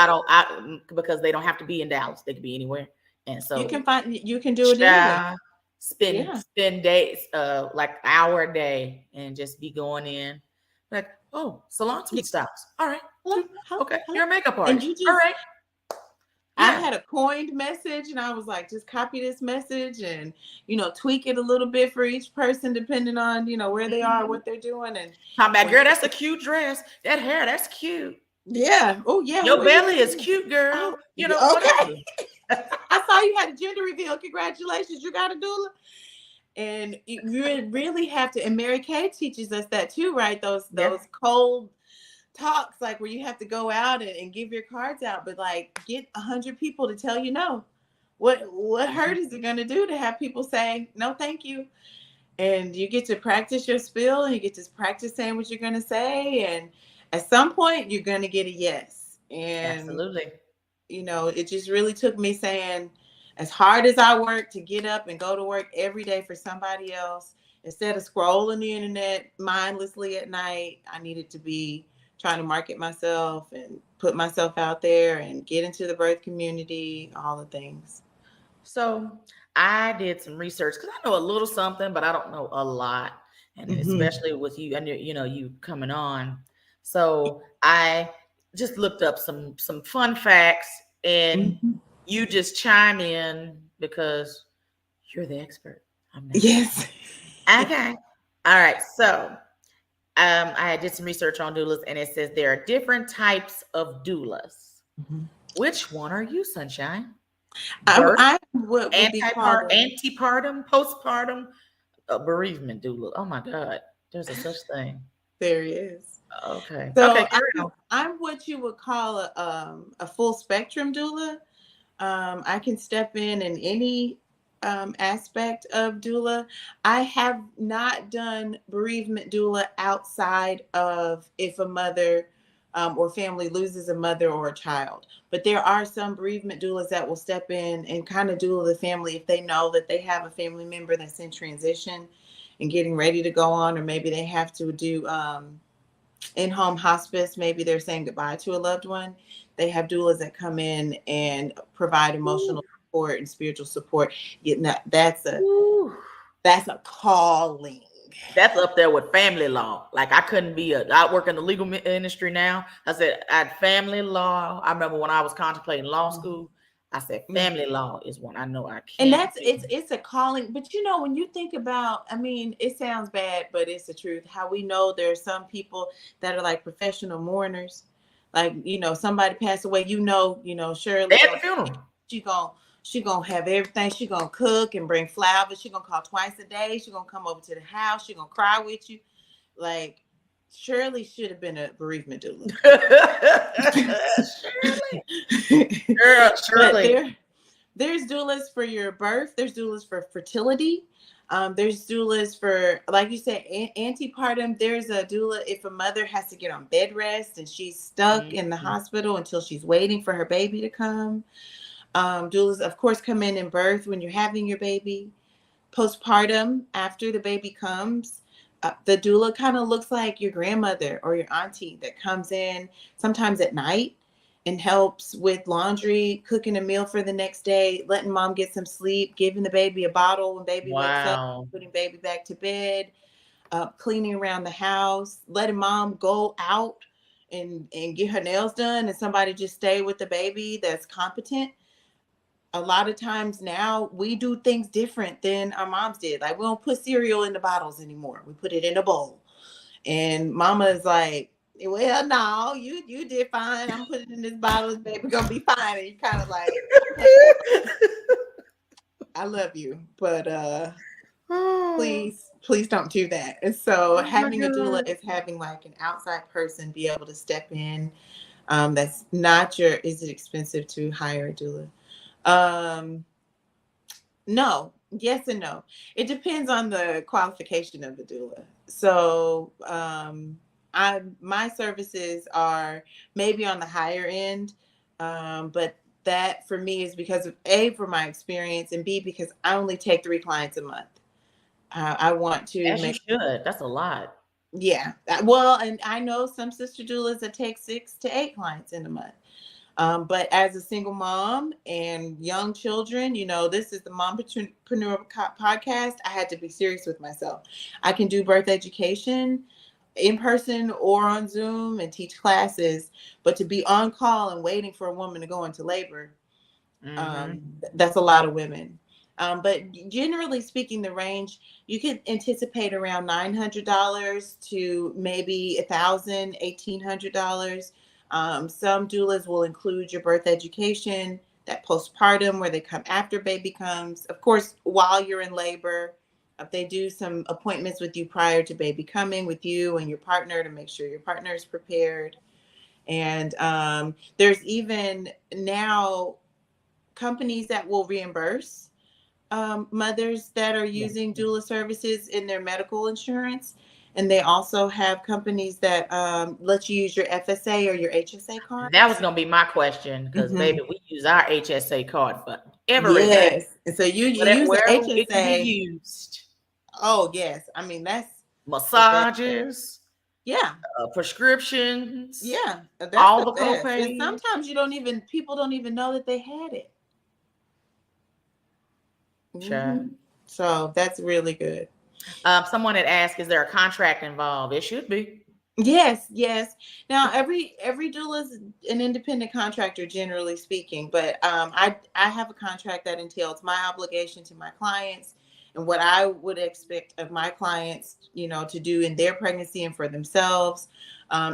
because they don't have to be in Dallas. They can be anywhere. And so you can do it anywhere. Spend days, like an hour a day, and just be going in like, oh, salon suite styles. All right. Okay. You're a makeup artist. All right. I had a coined message, and I was like, just copy this message and, tweak it a little bit for each person, depending on, where they are, what they're doing. And talking about, girl, that's a cute dress. That hair, that's cute. Yeah. Oh, yeah. Your belly is cute, girl. Oh, Okay. I saw you had a gender reveal. Congratulations. You got a doula. And you really have to, and Mary Kay teaches us that too, right? Those cold talks, like where you have to go out and give your cards out, but like get 100 people to tell you no. What hurt is it going to do to have people say no, thank you? And you get to practice your spiel, and you get to practice saying what you're going to say, and at some point you're going to get a yes. And absolutely, it just really took me saying, as hard as I work to get up and go to work every day for somebody else, instead of scrolling the internet mindlessly at night, I needed to be trying to market myself and put myself out there and get into the birth community, all the things. So I did some research because I know a little something, but I don't know a lot. And especially with you and you coming on. So I just looked up some fun facts, and you just chime in because you're the expert. I'm not. Yes. Okay. All right. So I did some research on doulas, and it says there are different types of doulas. Which one are you, Sunshine? I would be called antepartum, postpartum, bereavement doula. Oh my God, there's a such thing. There is. Okay. So okay, I'm what you would call a full spectrum doula. I can step in any aspect of doula. I have not done bereavement doula outside of if a mother or family loses a mother or a child. But there are some bereavement doulas that will step in and kind of doula the family if they know that they have a family member that's in transition and getting ready to go on, or maybe they have to do in-home hospice. Maybe they're saying goodbye to a loved one. They have doulas that come in and provide emotional support and spiritual support. That's a calling. That's up there with family law. Like I couldn't be I work in the legal industry now. I said at family law. I remember when I was contemplating law school, I said family law is one I know I can't. And it's a calling. But when you think about, it sounds bad, but it's the truth. How we know there are some people that are like professional mourners. Like, somebody passed away, Shirley. They at the funeral. She gonna have everything. She gonna cook and bring flowers. She gonna call twice a day. She gonna come over to the house. She gonna cry with you. Like, Shirley should have been a bereavement doula. Shirley. There's doulas for your birth. There's doulas for fertility. There's doulas for, like you said, antepartum. There's a doula if a mother has to get on bed rest and she's stuck in the hospital until she's waiting for her baby to come. Doulas, of course, come in birth when you're having your baby. Postpartum, after the baby comes, the doula kind of looks like your grandmother or your auntie that comes in sometimes at night and helps with laundry, cooking a meal for the next day, letting mom get some sleep, giving the baby a bottle when baby wakes up, putting baby back to bed, cleaning around the house, letting mom go out and get her nails done, and somebody just stay with the baby that's competent. A lot of times now we do things different than our moms did. Like, we don't put cereal in the bottles anymore. We put it in a bowl. And mama is like, well, no, you did fine. I'm putting it in this bottle. This baby gonna be fine. And you kind of like, I love you, but please don't do that. And so having a doula is having like an outside person be able to step in. That's not is it expensive to hire a doula? No, yes and no. It depends on the qualification of the doula. So my services are maybe on the higher end, but that for me is because of A, for my experience, and B, because I only take 3 clients a month. I want to As you should. That's a lot. Yeah. Well, and I know some sister doulas that take 6 to 8 clients in a month. But as a single mom and young children, this is the Mamapreneur Podcast. I had to be serious with myself. I can do birth education in person or on Zoom and teach classes, but to be on call and waiting for a woman to go into labor, Mm-hmm. That's a lot of women. But generally speaking, the range you could anticipate around $900 to maybe $1,000, $1,800. Some doulas will include your birth education, that postpartum where they come after baby comes. Of course, while you're in labor, they do some appointments with you prior to baby coming with you and your partner to make sure your partner is prepared. And there's even now companies that will reimburse mothers that are using doula services in their medical insurance. And they also have companies that let you use your FSA or your HSA card. That was gonna be my question because baby, we use our HSA card for everything. Yes. And so you use the wherever it can be HSA. used. Oh, yes. I mean, that's Massages. Yeah. Prescriptions. Yeah. That's all the the best. copays. And sometimes people don't even know that they had it. Sure. So that's really good. Someone had asked, is there a contract involved? It should be. Yes. Now every doula is an independent contractor, generally speaking, but I have a contract that entails my obligation to my clients and what I would expect of my clients, to do in their pregnancy and for themselves.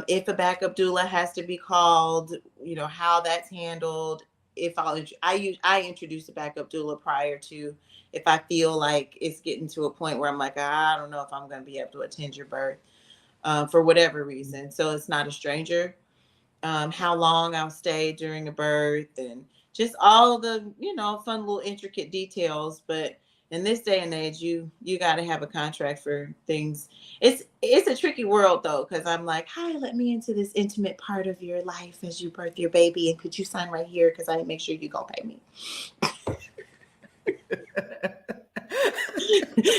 If a backup doula has to be called, how that's handled. If I introduce a backup doula prior to, if I feel like it's getting to a point where I'm like, I don't know if I'm going to be able to attend your birth. For whatever reason. So it's not a stranger. How long I'll stay during the birth and just all the, fun little intricate details. But in this day and age, you got to have a contract for things. It's a tricky world though, because I'm like, hi, let me into this intimate part of your life as you birth your baby. And could you sign right here? Because I make sure you gonna pay me.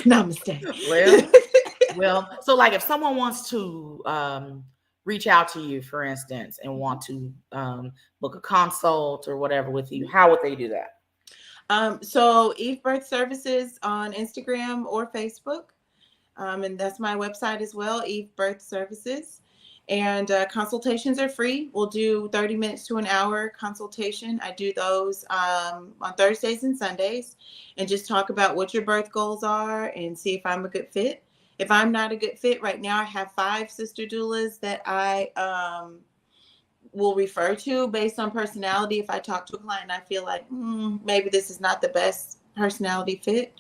Namaste. Well, so like if someone wants to reach out to you, for instance, and want to book a consult or whatever with you, how would they do that? So Eve Birth Services on Instagram or Facebook. And that's my website as well, Eve Birth Services. And consultations are free. We'll do 30 minutes to an hour consultation. I do those on Thursdays and Sundays and just talk about what your birth goals are and see if I'm a good fit. If I'm not a good fit right now, I have 5 sister doulas that I will refer to based on personality. If I talk to a client and I feel like maybe this is not the best personality fit.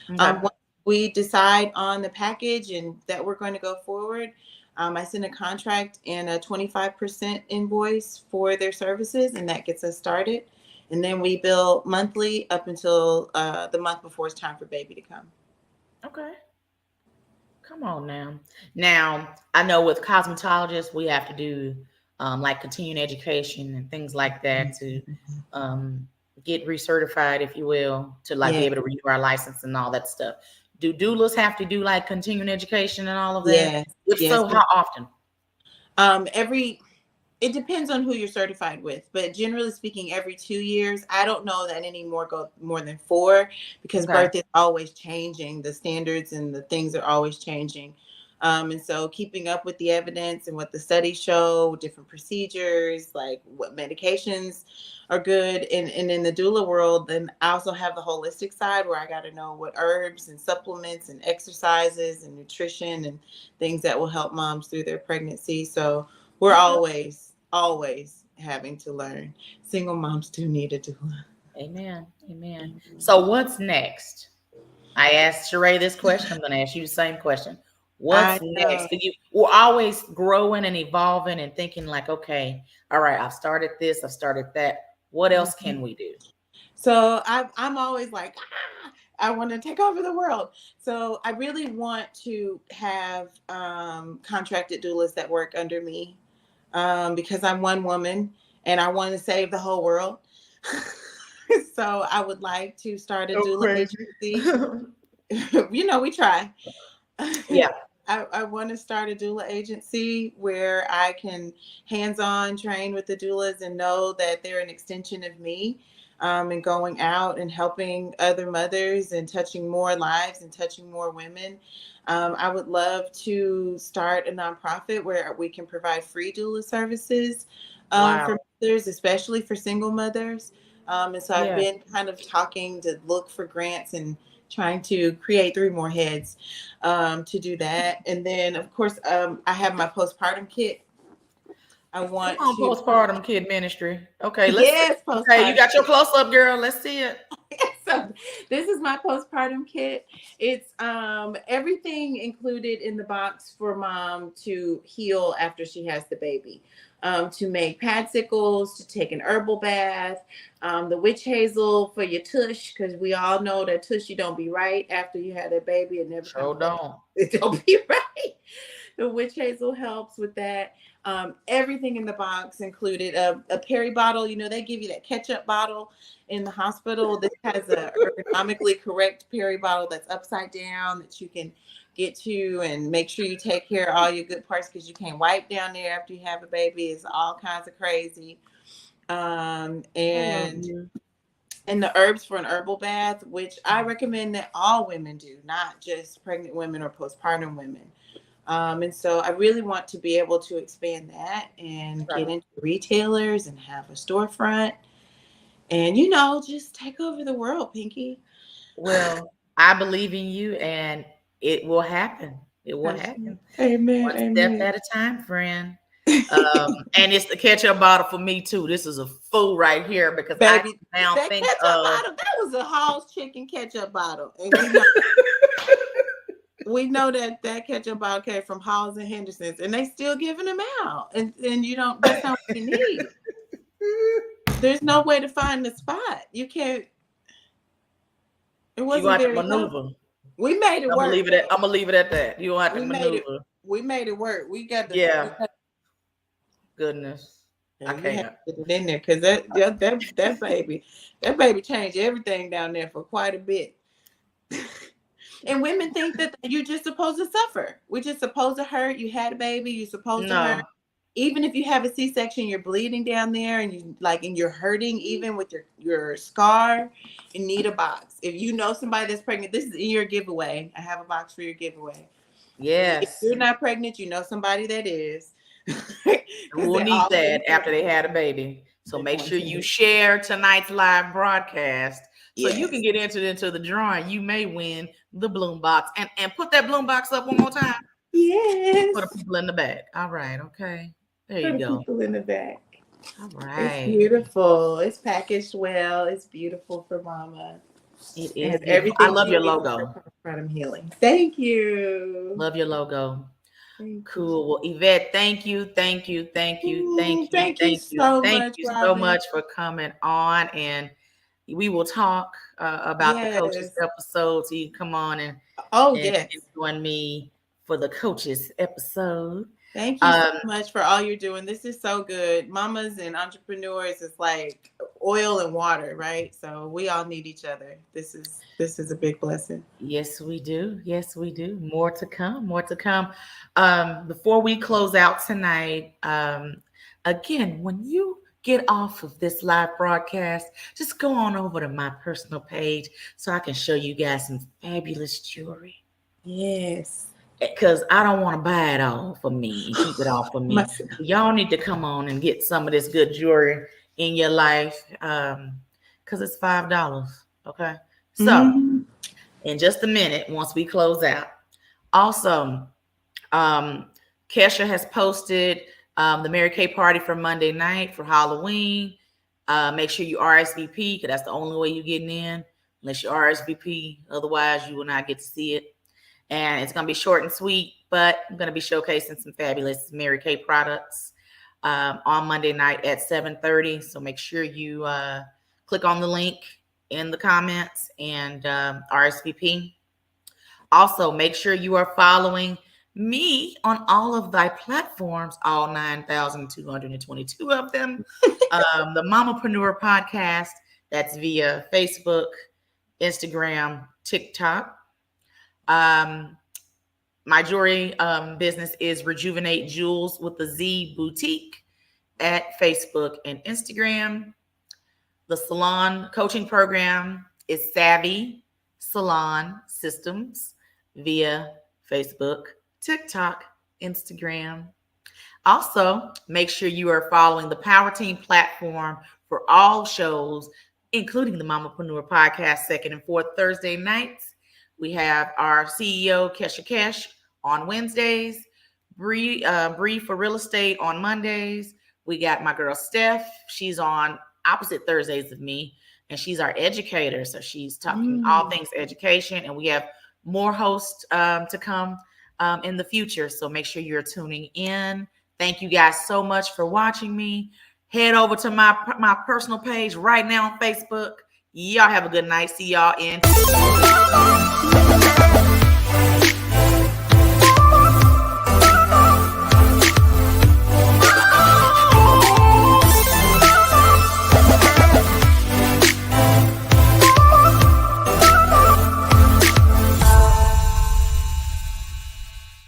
Okay. Once we decide on the package and that we're going to go forward, I send a contract and a 25% invoice for their services, and that gets us started. And then we bill monthly up until the month before it's time for baby to come. Okay. Come on now. Now, I know with cosmetologists, we have to do like continuing education and things like that to get recertified, if you will, to like be able to renew our license and all that stuff. Do doulas have to do like continuing education and all of that? Yes. If so, how often? It depends on who you're certified with, but generally speaking, every 2 years. I don't know that anymore go more than 4 because birth is always changing. The standards and the things are always changing. And so keeping up with the evidence and what the studies show, different procedures, like what medications are good. And in the doula world, then I also have the holistic side where I got to know what herbs and supplements and exercises and nutrition and things that will help moms through their pregnancy. So we're always having to learn. Single moms do need a doula. Amen. So what's next? I asked Sheree this question. I'm going to ask you the same question. What's next? We're always growing and evolving and thinking like, okay, all right, I've started this, I've started that. What else can we do? So I'm always like, I want to take over the world. So I really want to have contracted doulas that work under me because I'm one woman and I want to save the whole world. So I would like to start a doula agency. We try. Yeah. I want to start a doula agency where I can hands-on train with the doulas and know that they're an extension of me, and going out and helping other mothers and touching more lives and touching more women. I would love to start a nonprofit where we can provide free doula services for mothers, especially for single mothers. And so I've been kind of talking to look for grants and trying to create 3 more heads to do that. And then, of course, I have my postpartum kit. I want Come on, to postpartum kid ministry. Okay, yes, okay, you got your close up, girl. Let's see it. So this is my postpartum kit. It's everything included in the box for mom to heal after she has the baby. To make padsicles, to take an herbal bath, the witch hazel for your tush, because we all know that tushy don't be right after you had a baby. It never sure don't. It don't be right. The witch hazel helps with that. Everything in the box included a peri bottle. You know, they give you that ketchup bottle in the hospital. This has a ergonomically correct peri bottle that's upside down that you can get to, and make sure you take care of all your good parts, because you can't wipe down there after you have a baby. It's all kinds of crazy. And the herbs for an herbal bath, which I recommend that all women do, not just pregnant women or postpartum women. And so I really want to be able to expand that and get into retailers and have a storefront and, you know, just take over the world, Pinky. Well, I believe in you, and it will happen. It will happen. Amen. One step at a time, friend. And it's the ketchup bottle for me too. This is a fool right here, because baby, I now that think ketchup bottle, that was a Hall's chicken ketchup bottle. And we know that ketchup bottle came from Hall's and Henderson's, and they still giving them out. And you don't, that's not what you need. There's no way to find the spot. You can't. It wasn't very maneuver. We made it work. I'm gonna leave it at that. You don't have to maneuver. We made it work. We got the goodness. I can't put it in there, because that baby changed everything down there for quite a bit. And women think that you're just supposed to suffer. We're just supposed to hurt. You had a baby, you're supposed to hurt. Even if you have a C-section, you're bleeding down there, and you're hurting, even with your scar, you need a box. If you know somebody that's pregnant, this is in your giveaway. I have a box for your giveaway. Yes. If you're not pregnant, you know somebody that is. We'll need that after they had a baby. So make sure you share tonight's live broadcast, so you can get entered into the drawing. You may win the bloom box, and put that bloom box up one more time. Yes. Put the people in the back. All right. Okay. There you go. People in the back. All right. It's beautiful. It's packaged well. It's beautiful for mama. It is. Everything. I love your logo. Postpartum healing. Thank you. Love your logo. Cool. Well, Yvette, thank you so much for coming on, and we will talk about the coaches episode. So you can come on and join me for the coaches episode. Thank you so much for all you're doing. This is so good. Mamas and entrepreneurs is like oil and water, right? So we all need each other. This is a big blessing. Yes, we do. Yes, we do. More to come. Before we close out tonight, again, when you get off of this live broadcast, just go on over to my personal page so I can show you guys some fabulous jewelry. Yes. Because I don't want to buy it all for me and keep it all for me. Y'all need to come on and get some of this good jewelry in your life, because it's $5. Okay. So in just a minute, once we close out, also, Kesha has posted the Mary Kay party for Monday night for Halloween. Make sure you RSVP, because that's the only way you're getting in, unless you RSVP. Otherwise, you will not get to see it. And it's going to be short and sweet, but I'm going to be showcasing some fabulous Mary Kay products on Monday night at 7:30. So make sure you click on the link in the comments and RSVP. Also, make sure you are following me on all of thy platforms, all 9,222 of them. The Mamapreneur Podcast, that's via Facebook, Instagram, TikTok. My jewelry business is Rejuvenate Jewels with the Z Boutique at Facebook and Instagram. The salon coaching program is Savvy Salon Systems via Facebook, TikTok, Instagram. Also, make sure you are following the Power Team platform for all shows including the Mamapreneur Podcast, second and fourth Thursday nights. We have our CEO, Kesha Cash, on Wednesdays. Bree for real estate on Mondays. We got my girl Steph. She's on opposite Thursdays of me, and she's our educator. So she's talking all things education, and we have more hosts to come in the future. So make sure you're tuning in. Thank you guys so much for watching me. Head over to my personal page right now on Facebook. Y'all have a good night. See y'all in